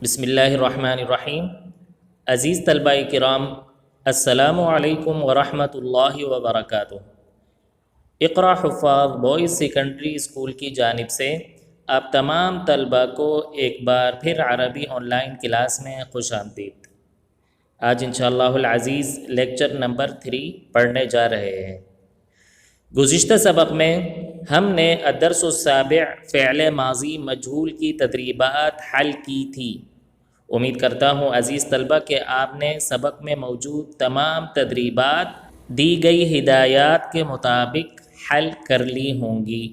بسم اللہ الرحمن الرحیم۔ عزیز طلبہ کرام، السلام علیکم ورحمۃ اللہ وبرکاتہ۔ اقرا حفاظ بوائز سیکنڈری اسکول کی جانب سے آپ تمام طلبہ کو ایک بار پھر عربی آن لائن کلاس میں خوش آمدید۔ آج انشاءاللہ العزیز لیکچر نمبر 3 پڑھنے جا رہے ہیں۔ گزشتہ سبق میں ہم نے الدرس السابع فعل ماضی مجہول کی تدریبات حل کی تھی۔ امید کرتا ہوں عزیز طلبہ کہ آپ نے سبق میں موجود تمام تدریبات دی گئی ہدایات کے مطابق حل کر لی ہوں گی۔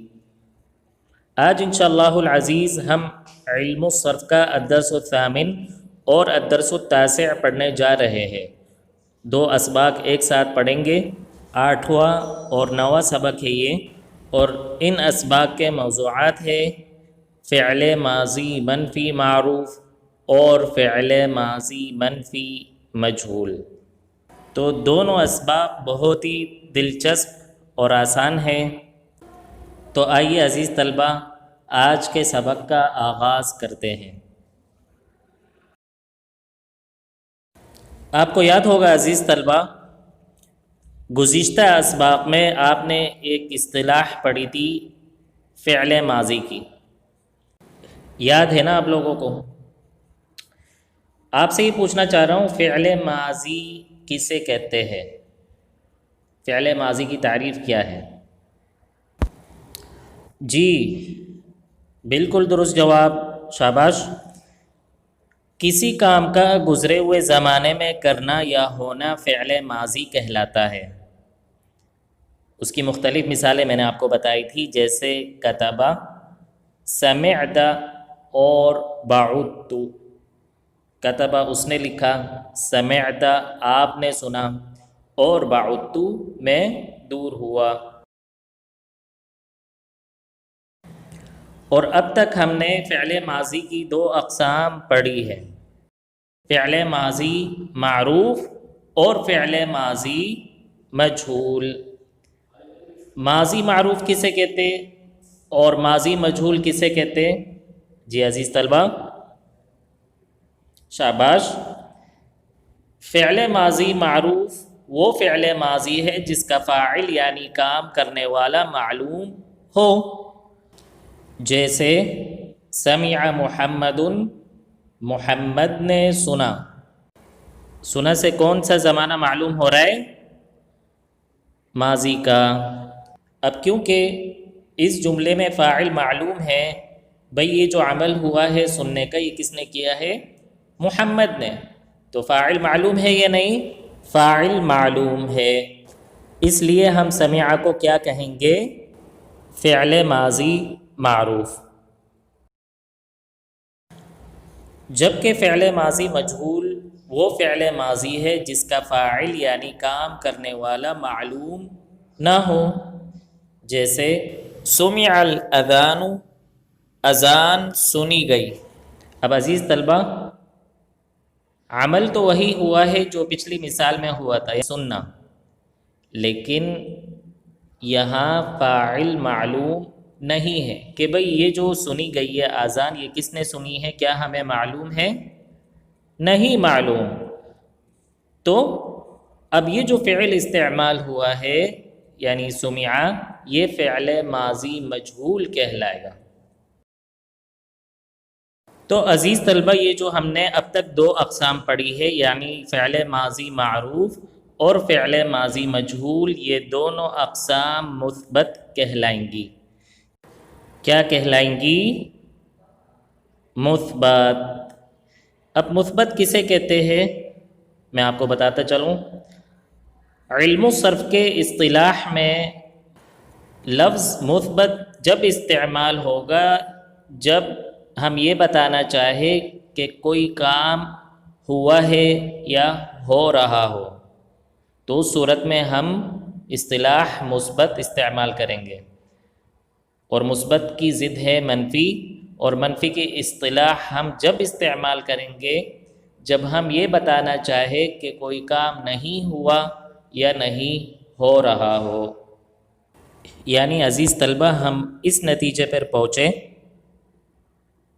آج انشاءاللہ العزیز ہم علم الصرف کا الدرس الثامن اور الدرس التاسع پڑھنے جا رہے ہیں۔ 2 اسباق ایک ساتھ پڑھیں گے، 8واں اور 9واں سبق ہے یہ، اور ان اسباق کے موضوعات ہے فعل ماضی منفی معروف اور فعل ماضی منفی مجہول۔ تو دونوں اسباق بہت ہی دلچسپ اور آسان ہیں۔ تو آئیے عزیز طلبہ آج کے سبق کا آغاز کرتے ہیں۔ آپ کو یاد ہوگا عزیز طلبہ، گزشتہ اسباق میں آپ نے ایک اصطلاح پڑھی تھی فعل ماضی کی، یاد ہے نا آپ لوگوں کو؟ آپ سے یہ پوچھنا چاہ رہا ہوں، فعل ماضی کسے کہتے ہیں؟ فعل ماضی کی تعریف کیا ہے؟ جی بالکل درست جواب، شاباش۔ کسی کام کا گزرے ہوئے زمانے میں کرنا یا ہونا فعل ماضی کہلاتا ہے۔ اس کی مختلف مثالیں میں نے آپ کو بتائی تھی، جیسے کتبہ، سمعت اور بعدت۔ کتبہ اس نے لکھا، سمعت آپ نے سنا، اور بعدت میں دور ہوا۔ اور اب تک ہم نے فعل ماضی کی 2 اقسام پڑھی ہے، فعل ماضی معروف اور فعل ماضی مجہول۔ ماضی معروف کسے کہتے اور ماضی مجہول کسے کہتے؟ جی عزیز طلبہ، شاباش۔ فعل ماضی معروف وہ فعل ماضی ہے جس کا فاعل یعنی کام کرنے والا معلوم ہو، جیسے سمع محمد، محمد نے سنا۔ سنا سے کون سا زمانہ معلوم ہو رہا ہے؟ ماضی کا۔ اب کیونکہ اس جملے میں فاعل معلوم ہے، بھئی یہ جو عمل ہوا ہے سننے کا، یہ کس نے کیا ہے؟ محمد نے۔ تو فاعل معلوم ہے یا نہیں؟ فاعل معلوم ہے، اس لیے ہم سمع کو کیا کہیں گے؟ فعل ماضی معروف۔ جبکہ فعل ماضی مجہول وہ فعل ماضی ہے جس کا فاعل یعنی کام کرنے والا معلوم نہ ہو، جیسے سمع الاذان، اذان سنی گئی۔ اب عزیز طلبہ، عمل تو وہی ہوا ہے جو پچھلی مثال میں ہوا تھا، سننا، لیکن یہاں فاعل معلوم نہیں ہے کہ بھئی یہ جو سنی گئی ہے اذان، یہ کس نے سنی ہے؟ کیا ہمیں معلوم ہے؟ نہیں معلوم۔ تو اب یہ جو فعل استعمال ہوا ہے یعنی سمع، یہ فعل ماضی مجہول کہلائے گا۔ تو عزیز طلبہ، یہ جو ہم نے اب تک 2 اقسام پڑھی ہے، یعنی فعل ماضی معروف اور فعل ماضی مجہول، یہ دونوں اقسام مثبت کہلائیں گی۔ کیا کہلائیں گی؟ مثبت۔ اب مثبت کسے کہتے ہیں میں آپ کو بتاتا چلوں۔ علم الصرف کے اصطلاح میں لفظ مثبت جب استعمال ہوگا جب ہم یہ بتانا چاہے کہ کوئی کام ہوا ہے یا ہو رہا ہو، تو اس صورت میں ہم اصطلاح مثبت استعمال کریں گے، اور مثبت کی ضد ہے منفی، اور منفی کی اصطلاح ہم جب استعمال کریں گے جب ہم یہ بتانا چاہے کہ کوئی کام نہیں ہوا یا نہیں ہو رہا ہو۔ یعنی عزیز طلبہ، ہم اس نتیجے پر پہنچے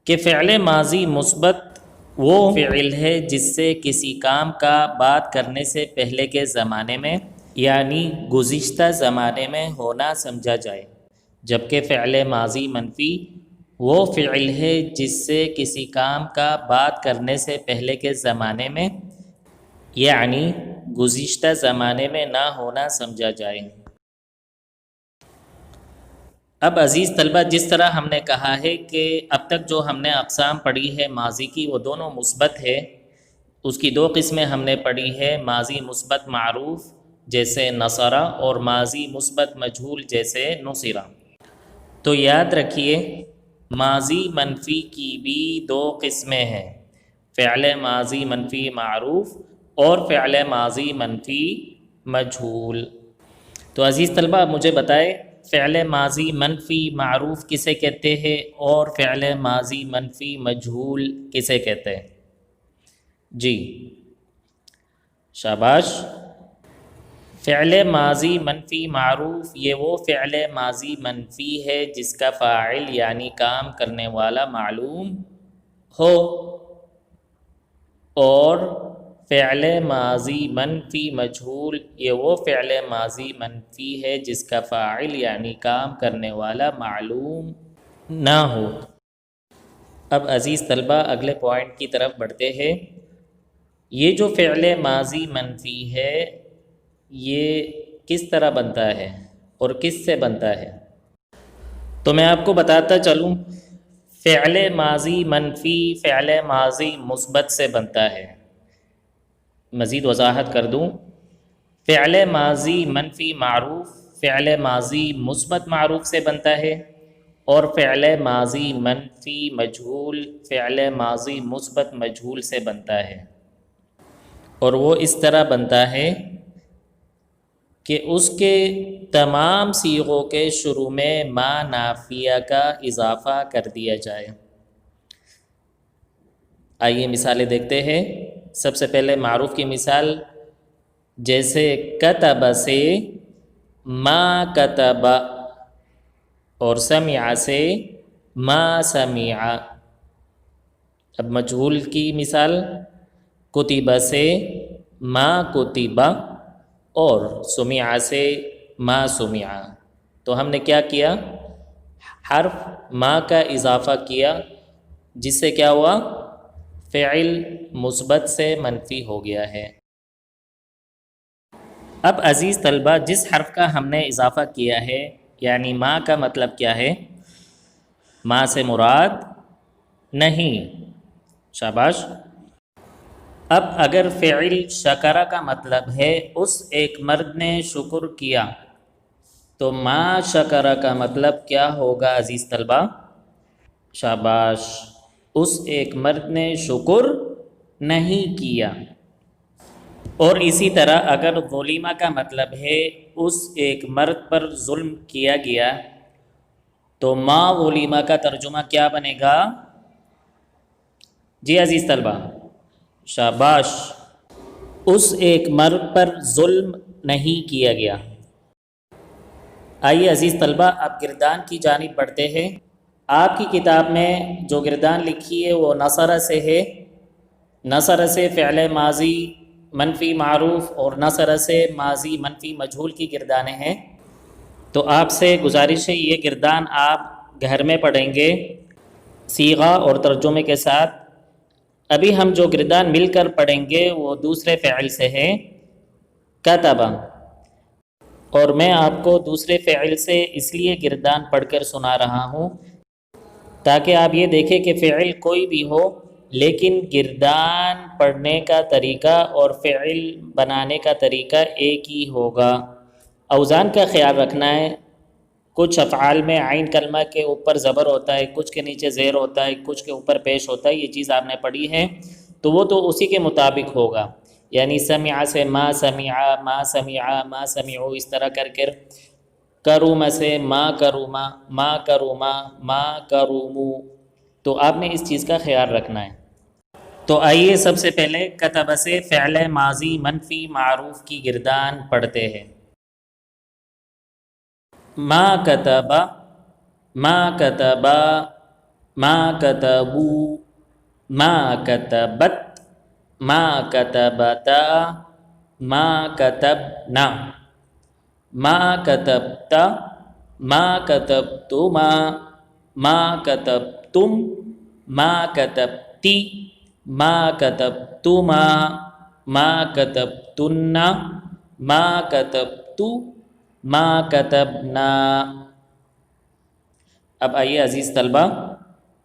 کہ فعل ماضی مثبت وہ فعل ہے جس سے کسی کام کا بات کرنے سے پہلے کے زمانے میں یعنی گزشتہ زمانے میں ہونا سمجھا جائے، جبکہ فعل ماضی منفی وہ فعل ہے جس سے کسی کام کا بات کرنے سے پہلے کے زمانے میں یعنی گزشتہ زمانے میں نہ ہونا سمجھا جائے۔ اب عزیز طلبہ، جس طرح ہم نے کہا ہے کہ اب تک جو ہم نے اقسام پڑھی ہے ماضی کی وہ دونوں مثبت ہے، اس کی دو قسمیں ہم نے پڑھی ہے، ماضی مثبت معروف جیسے نصرہ اور ماضی مثبت مجہول جیسے نصرہ۔ تو یاد رکھیے ماضی منفی کی بھی دو قسمیں ہیں، فعل ماضی منفی معروف اور فعل ماضی منفی مجہول۔ تو عزیز طلبہ مجھے بتائے فعل ماضی منفی معروف کسے کہتے ہیں اور فعل ماضی منفی مجہول کسے کہتے ہیں؟ جی شاباش۔ فعل ماضی منفی معروف یہ وہ فعل ماضی منفی ہے جس کا فاعل یعنی کام کرنے والا معلوم ہو، اور فعل ماضی منفی مجہول یہ وہ فعل ماضی منفی ہے جس کا فاعل یعنی کام کرنے والا معلوم نہ ہو۔ اب عزیز طلبہ اگلے پوائنٹ کی طرف بڑھتے ہیں۔ یہ جو فعل ماضی منفی ہے یہ کس طرح بنتا ہے اور کس سے بنتا ہے؟ تو میں آپ کو بتاتا چلوں، فعل ماضی منفی فعل ماضی مثبت سے بنتا ہے۔ مزید وضاحت کر دوں، فعل ماضی منفی معروف فعل ماضی مثبت معروف سے بنتا ہے، اور فعل ماضی منفی مجہول فعل ماضی مثبت مجہول سے بنتا ہے، اور وہ اس طرح بنتا ہے کہ اس کے تمام صیغوں کے شروع میں ما نافیہ کا اضافہ کر دیا جائے۔ آئیے مثالیں دیکھتے ہیں۔ سب سے پہلے معروف کی مثال، جیسے کتب سے ما کتب، اور سمع سے ما سمع۔ اب مجہول کی مثال، کتب سے ما کتب اور سمع سے ما سمع۔ تو ہم نے کیا کیا؟ حرف ما کا اضافہ کیا، جس سے کیا ہوا؟ فعل مثبت سے منفی ہو گیا ہے۔ اب عزیز طلبہ جس حرف کا ہم نے اضافہ کیا ہے یعنی ما کا مطلب کیا ہے؟ ما سے مراد نہیں، شاباش۔ اب اگر فعل شکرہ کا مطلب ہے اس ایک مرد نے شکر کیا، تو ما شکرہ کا مطلب کیا ہوگا عزیز طلبہ؟ شاباش، اس ایک مرد نے شکر نہیں کیا۔ اور اسی طرح اگر ظلمہ کا مطلب ہے اس ایک مرد پر ظلم کیا گیا، تو ما ظلمہ کا ترجمہ کیا بنے گا؟ جی عزیز طلبہ، شاباش، اس ایک مرد پر ظلم نہیں کیا گیا۔ آئیے عزیز طلبہ اب گردان کی جانب بڑھتے ہیں۔ آپ کی کتاب میں جو گردان لکھی ہے وہ نصر سے ہے، نصر سے فعل ماضی منفی معروف اور نصر سے ماضی منفی مجہول کی گردانیں ہیں۔ تو آپ سے گزارش ہے یہ گردان آپ گھر میں پڑھیں گے صیغہ اور ترجمے کے ساتھ۔ ابھی ہم جو گردان مل کر پڑھیں گے وہ دوسرے فعل سے ہے، کتب، اور میں آپ کو دوسرے فعل سے اس لیے گردان پڑھ کر سنا رہا ہوں تاکہ آپ یہ دیکھیں کہ فعل کوئی بھی ہو لیکن گردان پڑھنے کا طریقہ اور فعل بنانے کا طریقہ ایک ہی ہوگا۔ اوزان کا خیال رکھنا ہے، کچھ افعال میں عین کلمہ کے اوپر زبر ہوتا ہے، کچھ کے نیچے زیر ہوتا ہے، کچھ کے اوپر پیش ہوتا ہے، یہ چیز آپ نے پڑھی ہے تو وہ تو اسی کے مطابق ہوگا، یعنی سمع سے ما سمع، ما سمع، ما سمعو، اس طرح کر کر، کروم سے ما کروما، ما کروما، ما کرومو، تو آپ نے اس چیز کا خیال رکھنا ہے۔ تو آئیے سب سے پہلے کتب سے فعل ماضی منفی معروف کی گردان پڑھتے ہیں۔ ما کتب، ما کتبا، ما کتبو، ما كتبت ما كتبتا ما كتبنا ما كتبت ما كتبتما ما كتبتم ما كتبتي ما كتبتما ما كتبتن ما كتبت ما كتبنا۔ اب آئیے عزیز طلبہ،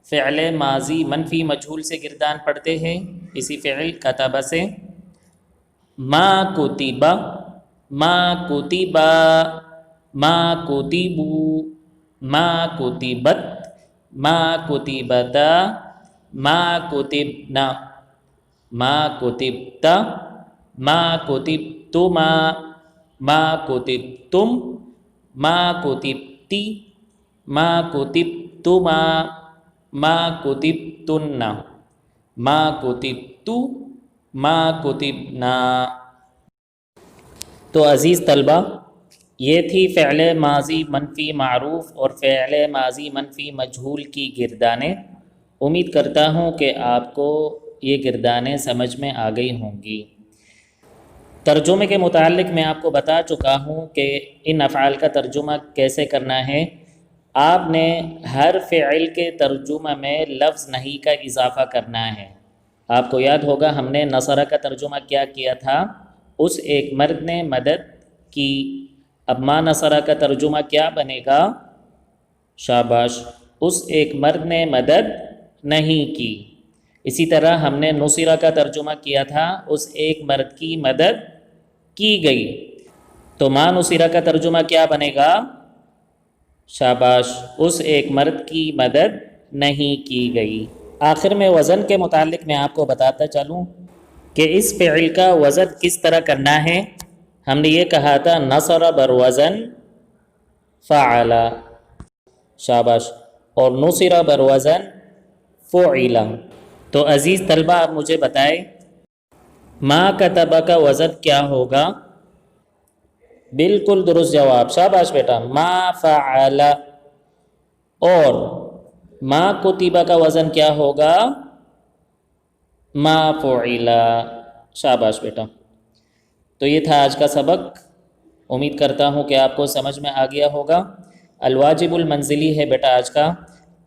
فعل ماضی منفی مجہول سے گردان پڑھتے ہیں، اسی فعل کتبہ سے۔ ما کتب ما کتبا ما کتبوا ما کتبت ما کتبتا ما کتبنا ما کتبت ما کتبتما ما کتبتم ما کتبتی ما کتبتما ما کتبتن ما کتبت ما کتبنا۔ تو عزیز طلبہ، یہ تھی فعل ماضی منفی معروف اور فعل ماضی منفی مجہول کی گردانیں۔ امید کرتا ہوں کہ آپ کو یہ گردانیں سمجھ میں آ گئی ہوں گی۔ ترجمے کے متعلق میں آپ کو بتا چکا ہوں کہ ان افعال کا ترجمہ کیسے کرنا ہے۔ آپ نے ہر فعل کے ترجمہ میں لفظ نہیں کا اضافہ کرنا ہے۔ آپ کو یاد ہوگا ہم نے نصر کا ترجمہ کیا کیا تھا؟ اس ایک مرد نے مدد کی۔ اب ما نصر کا ترجمہ کیا بنے گا؟ شاباش، اس ایک مرد نے مدد نہیں کی۔ اسی طرح ہم نے نصرہ کا ترجمہ کیا تھا، اس ایک مرد کی مدد کی گئی۔ تو ما نصرہ کا ترجمہ کیا بنے گا؟ شاباش، اس ایک مرد کی مدد نہیں کی گئی۔ آخر میں وزن کے متعلق میں آپ کو بتاتا چلوں کہ اس فعل کا وزن کس طرح کرنا ہے۔ ہم نے یہ کہا تھا نصر بروزن فعل، شاباش، اور نصر بروزن فعل۔ تو عزیز طلبہ، آپ مجھے بتائیں ما کتبہ کا وزن کیا ہوگا؟ بالکل درست جواب، شاباش بیٹا، ما فعل۔ اور ما کتبہ کا وزن کیا ہوگا؟ ما فعل، شاباش بیٹا۔ تو یہ تھا آج کا سبق، امید کرتا ہوں کہ آپ کو سمجھ میں آ گیا ہوگا۔ الواجب المنزلی ہے بیٹا آج کا،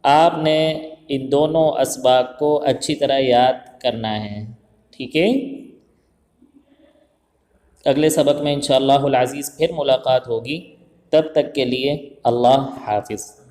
آپ نے ان دونوں اسباق کو اچھی طرح یاد کرنا ہے، ٹھیک ہے؟ اگلے سبق میں انشاءاللہ العزیز پھر ملاقات ہوگی، تب تک کے لیے اللہ حافظ۔